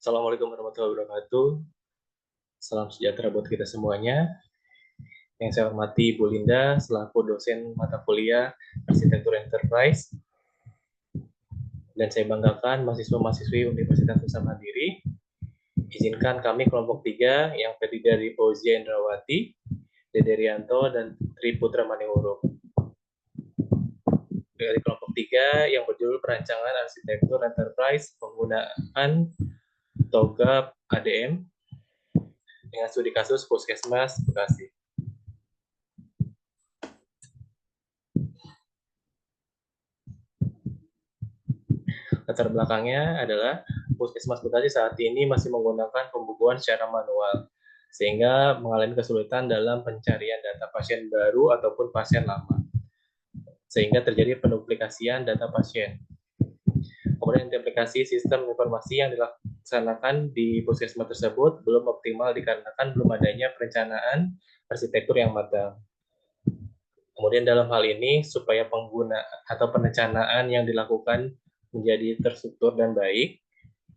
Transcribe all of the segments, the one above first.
Assalamualaikum warahmatullahi wabarakatuh. Salam sejahtera buat kita semuanya. Yang saya hormati Bu Linda selaku dosen mata kuliah Arsitektur Enterprise, dan saya banggakan mahasiswa-mahasiswi Universitas Nusa Mandiri. Izinkan kami kelompok 3 yang terdiri dari Fauzia Indrawati, Dede Rianto, dan Tri Putra Maniworo. Dari kelompok 3 yang berjudul Perancangan Arsitektur Enterprise penggunaan TOGAP ADM dengan studi kasus Puskesmas Bekasi. Latar belakangnya adalah Puskesmas Bekasi saat ini masih menggunakan pembukuan secara manual, sehingga mengalami kesulitan dalam pencarian data pasien baru ataupun pasien lama, sehingga terjadi penduplikasian data pasien. Kemudian aplikasi sistem informasi yang dilaksanakan di puskesmas tersebut belum optimal dikarenakan belum adanya perencanaan arsitektur yang matang. Kemudian dalam hal ini, supaya pengguna atau perencanaan yang dilakukan menjadi terstruktur dan baik,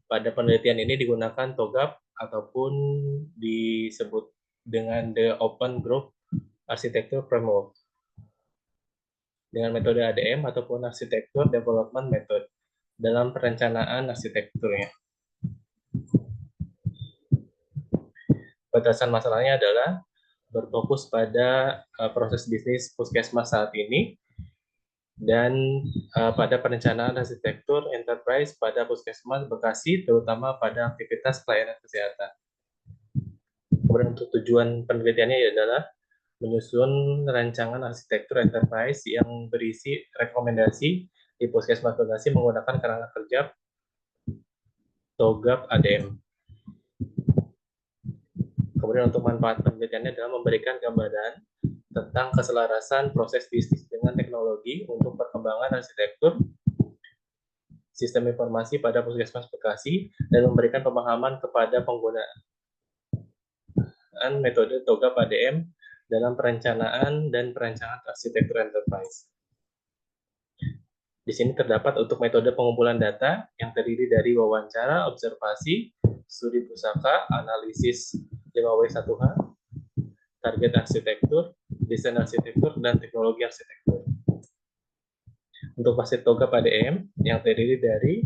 pada penelitian ini digunakan TOGAP ataupun disebut dengan The Open Group Architecture Framework dengan metode ADM ataupun Architecture Development Method dalam perencanaan arsitekturnya. Batasan masalahnya adalah berfokus pada proses bisnis puskesmas saat ini dan pada perencanaan arsitektur enterprise pada Puskesmas Bekasi, terutama pada aktivitas pelayanan kesehatan. Kemudian untuk tujuan penelitiannya adalah menyusun rancangan arsitektur enterprise yang berisi rekomendasi di Puskesmas Bekasi menggunakan kerangka kerja TOGAP ADM. Kemudian untuk manfaat penelitiannya adalah memberikan gambaran tentang keselarasan proses bisnis dengan teknologi untuk perkembangan arsitektur sistem informasi pada Puskesmas Bekasi dan memberikan pemahaman kepada penggunaan metode TOGAP ADM dalam perencanaan dan perancangan arsitektur enterprise. Di sini terdapat untuk metode pengumpulan data yang terdiri dari wawancara, observasi, studi pusaka, analisis 5W1H, target arsitektur, desain arsitektur, dan teknologi arsitektur. Untuk pasir TOGAP ADM yang terdiri dari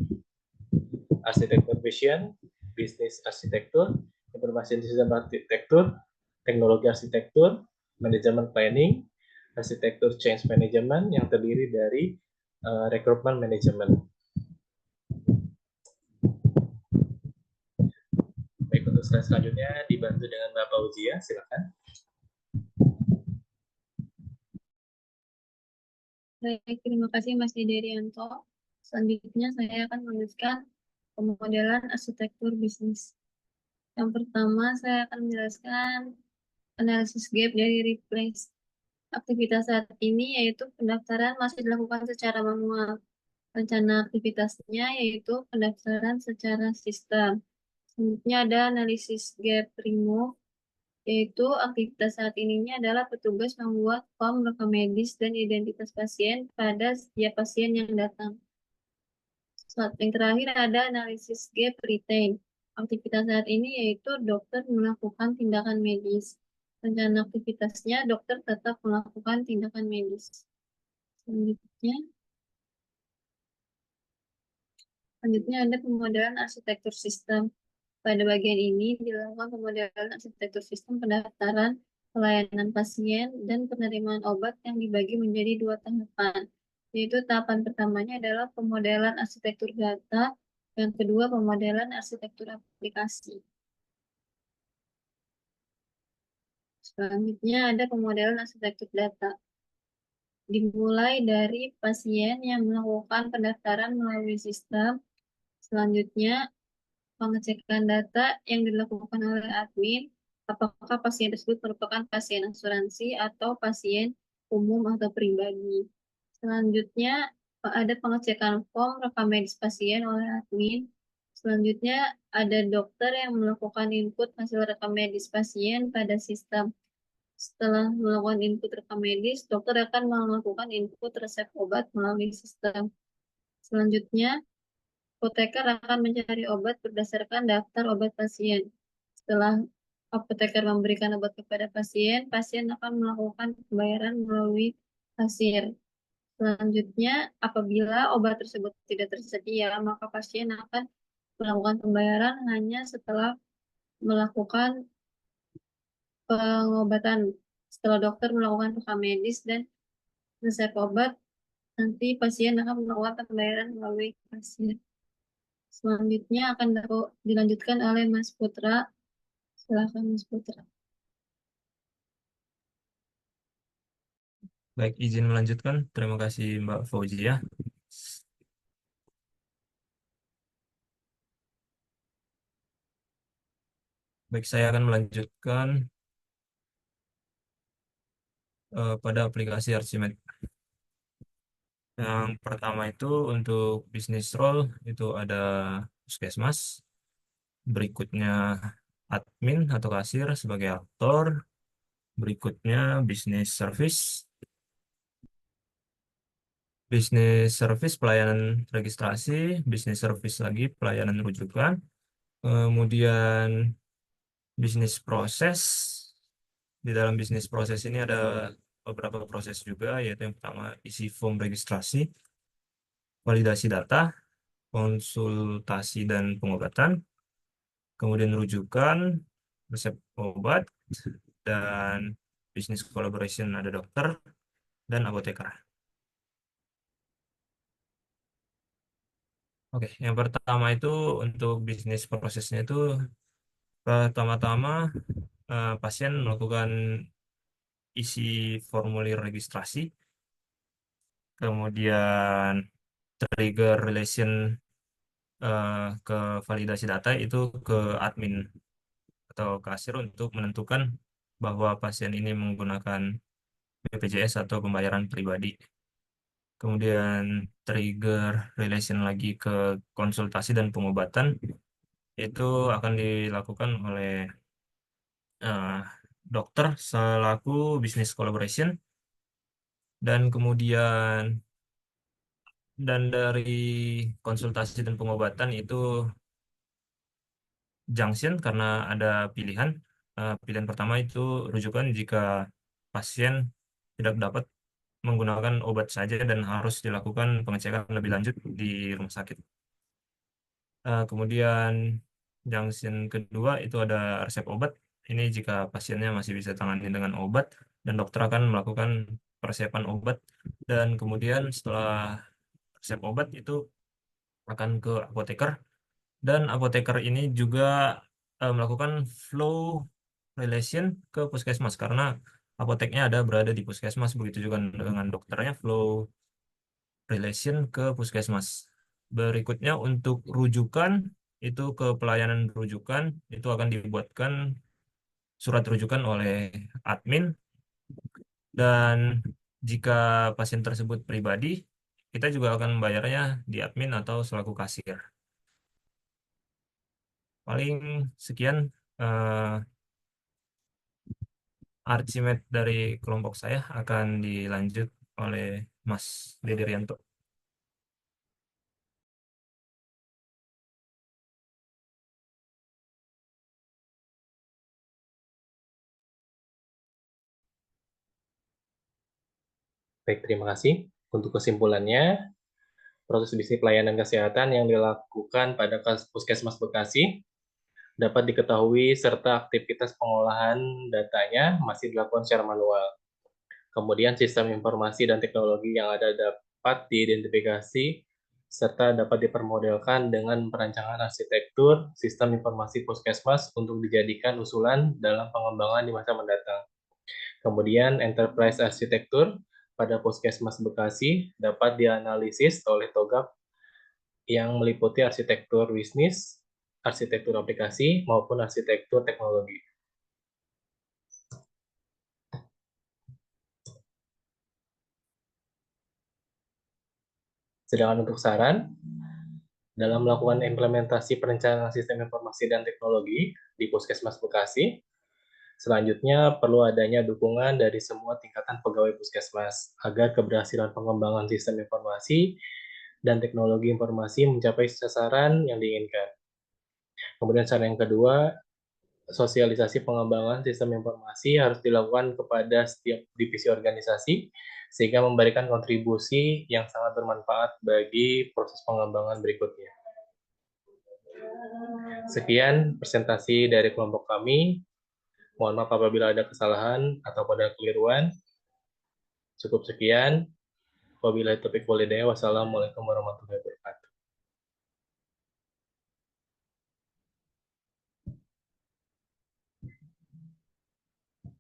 arsitektur vision, bisnis arsitektur, informasi sistem arsitektur, teknologi arsitektur, manajemen planning, arsitektur change management yang terdiri dari recruitment management. Baik, untuk slide selanjutnya dibantu dengan Mbak Fauzia, silakan. Baik, terima kasih Mas Derianto. Selanjutnya saya akan menuliskan pemodelan arsitektur bisnis. Yang pertama saya akan menjelaskan analisis gap dari replace. Aktivitas saat ini yaitu pendaftaran masih dilakukan secara manual. Rencana aktivitasnya yaitu pendaftaran secara sistem. Selanjutnya ada analisis gap remove, yaitu aktivitas saat ini adalah petugas membuat form rekam medis dan identitas pasien pada setiap pasien yang datang. Yang terakhir ada analisis gap retain. Aktivitas saat ini yaitu dokter melakukan tindakan medis. Rencana aktivitasnya dokter tetap melakukan tindakan medis. Selanjutnya ada pemodelan arsitektur sistem. Pada bagian ini dilakukan pemodelan arsitektur sistem pendaftaran, pelayanan pasien, dan penerimaan obat yang dibagi menjadi 2 tahapan. Yaitu tahapan pertamanya adalah pemodelan arsitektur data, yang kedua pemodelan arsitektur aplikasi. Selanjutnya ada pemodelan arsitektur data. Dimulai dari pasien yang melakukan pendaftaran melalui sistem. Selanjutnya pengecekan data yang dilakukan oleh admin, apakah pasien tersebut merupakan pasien asuransi atau pasien umum atau pribadi. Selanjutnya ada pengecekan form rekam medis pasien oleh admin. Selanjutnya ada dokter yang melakukan input hasil rekam medis pasien pada sistem. Setelah melakukan input rekam medis, dokter akan melakukan input resep obat melalui sistem. Selanjutnya apoteker akan mencari obat berdasarkan daftar obat pasien. Setelah apoteker memberikan obat kepada pasien, pasien akan melakukan pembayaran melalui kasir. Selanjutnya, apabila obat tersebut tidak tersedia, maka pasien akan melakukan pembayaran hanya setelah melakukan pengobatan. Setelah dokter melakukan rekam medis dan resep obat, nanti pasien akan melakukan pembayaran melalui kasir. Selanjutnya akan dilanjutkan oleh Mas Putra. Silakan Mas Putra. Baik, izin melanjutkan. Terima kasih Mbak Fauzia. Baik, saya akan melanjutkan pada aplikasi Archimed. Yang pertama itu untuk bisnis role itu ada puskesmas, berikutnya admin atau kasir sebagai aktor, berikutnya bisnis service pelayanan registrasi, bisnis service lagi pelayanan rujukan, kemudian bisnis proses. Di dalam bisnis proses ini ada beberapa proses juga, yaitu yang pertama isi form registrasi, validasi data, konsultasi dan pengobatan, kemudian rujukan, resep obat, dan bisnis collaboration ada dokter dan apoteker. Oke, yang pertama itu untuk bisnis prosesnya itu pertama-tama pasien melakukan isi formulir registrasi, kemudian trigger relation ke validasi data itu ke admin atau kasir untuk menentukan bahwa pasien ini menggunakan BPJS atau pembayaran pribadi. Kemudian trigger relation lagi ke konsultasi dan pengobatan itu akan dilakukan oleh eh, dokter selaku business collaboration, dan kemudian dari konsultasi dan pengobatan itu junction karena ada pilihan. Pilihan pertama itu rujukan jika pasien tidak dapat menggunakan obat saja dan harus dilakukan pengecekan lebih lanjut di rumah sakit. Kemudian junction kedua itu ada resep obat. Ini jika pasiennya masih bisa tangani dengan obat dan dokter akan melakukan persiapan obat, dan kemudian setelah resep obat itu akan ke apoteker, dan apoteker ini juga melakukan flow relation ke puskesmas karena apoteknya ada berada di puskesmas, begitu juga dengan dokternya flow relation ke puskesmas. Berikutnya untuk rujukan itu ke pelayanan rujukan itu akan dibuatkan surat rujukan oleh admin, dan jika pasien tersebut pribadi kita juga akan membayarnya di admin atau selaku kasir. Paling sekian eh, Archimed dari kelompok saya, akan dilanjut oleh Mas Dede Rianto. Baik, terima kasih. Untuk kesimpulannya, proses bisnis pelayanan kesehatan yang dilakukan pada Puskesmas Bekasi dapat diketahui serta aktivitas pengolahan datanya masih dilakukan secara manual. Kemudian sistem informasi dan teknologi yang ada dapat diidentifikasi serta dapat dipermodelkan dengan perancangan arsitektur sistem informasi puskesmas untuk dijadikan usulan dalam pengembangan di masa mendatang. Kemudian enterprise arsitektur pada Puskesmas Bekasi dapat dianalisis oleh TOGAP yang meliputi arsitektur bisnis, arsitektur aplikasi, maupun arsitektur teknologi. Sedangkan untuk saran, dalam melakukan implementasi perencanaan sistem informasi dan teknologi di Puskesmas Bekasi, selanjutnya perlu adanya dukungan dari semua tingkatan pegawai Puskesmas agar keberhasilan pengembangan sistem informasi dan teknologi informasi mencapai sasaran yang diinginkan. Kemudian cara yang kedua, sosialisasi pengembangan sistem informasi harus dilakukan kepada setiap divisi organisasi sehingga memberikan kontribusi yang sangat bermanfaat bagi proses pengembangan berikutnya. Sekian presentasi dari kelompok kami. Mohon maaf apabila ada kesalahan atau ada keliruan. Cukup sekian. Wabillahi taufiq walhidayah. Wassalamualaikum warahmatullahi wabarakatuh.